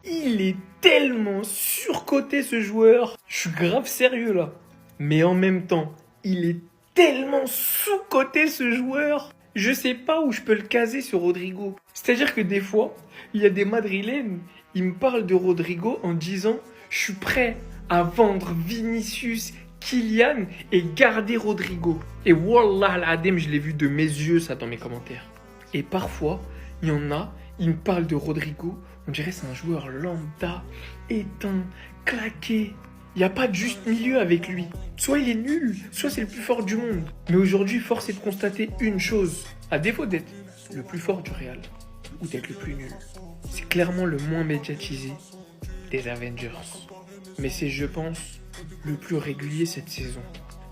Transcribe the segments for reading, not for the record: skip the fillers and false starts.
Il est tellement surcoté ce joueur. Je suis grave sérieux là. Mais en même temps, il est tellement sous-coté ce joueur. Je sais pas où je peux le caser sur Rodrigo. C'est-à-dire que des fois, il y a des Madrilènes, ils me parlent de Rodrigo en disant je suis prêt à vendre Vinicius, Kylian et garder Rodrigo. Et wallah al-adem, je l'ai vu de mes yeux ça dans mes commentaires. Et parfois, il y en a, ils me parlent de Rodrigo, on dirait que c'est un joueur lambda, éteint, claqué. Il n'y a pas de juste milieu avec lui. Soit il est nul, soit c'est le plus fort du monde. Mais aujourd'hui, force est de constater une chose. À défaut d'être le plus fort du Real, ou d'être le plus nul, c'est clairement le moins médiatisé des Avengers. Mais c'est, je pense, le plus régulier cette saison.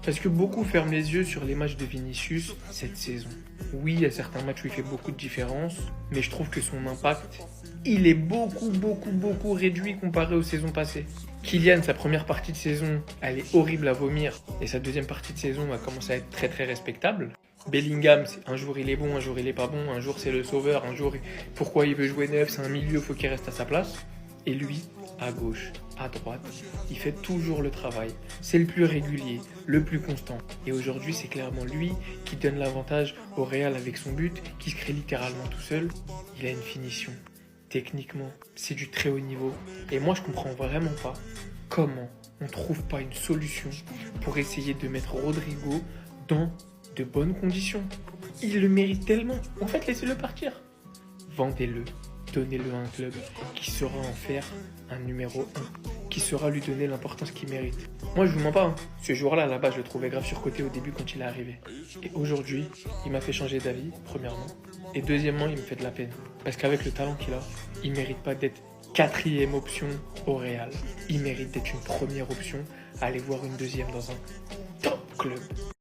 Parce que beaucoup ferment les yeux sur les matchs de Vinicius cette saison. Oui, il y a certains matchs où il fait beaucoup de différence, mais je trouve que son impact, il est beaucoup réduit comparé aux saisons passées. Kylian, sa première partie de saison, elle est horrible à vomir, et sa deuxième partie de saison va commencer à être très respectable. Bellingham, un jour il est bon, un jour il est pas bon, un jour c'est le sauveur, un jour pourquoi il veut jouer neuf, c'est un milieu, faut qu'il reste à sa place. Et lui, à gauche, à droite, il fait toujours le travail. C'est le plus régulier, le plus constant. Et aujourd'hui, c'est clairement lui qui donne l'avantage au Real avec son but, qui se crée littéralement tout seul. Il a une finition. Techniquement, c'est du très haut niveau. Et moi, je comprends vraiment pas comment on trouve pas une solution pour essayer de mettre Rodrigo dans de bonnes conditions. Il le mérite tellement. En fait, laissez-le partir. Vendez-le. Donnez-le à un club qui saura en faire un numéro 1, qui saura lui donner l'importance qu'il mérite. Moi, je vous mens pas, hein. Ce joueur-là, à la base, je le trouvais grave surcoté au début quand il est arrivé. Et aujourd'hui, il m'a fait changer d'avis, premièrement. Et deuxièmement, il me fait de la peine. Parce qu'avec le talent qu'il a, il mérite pas d'être 4e option au Real. Il mérite d'être une première option, aller voir une deuxième dans un top club.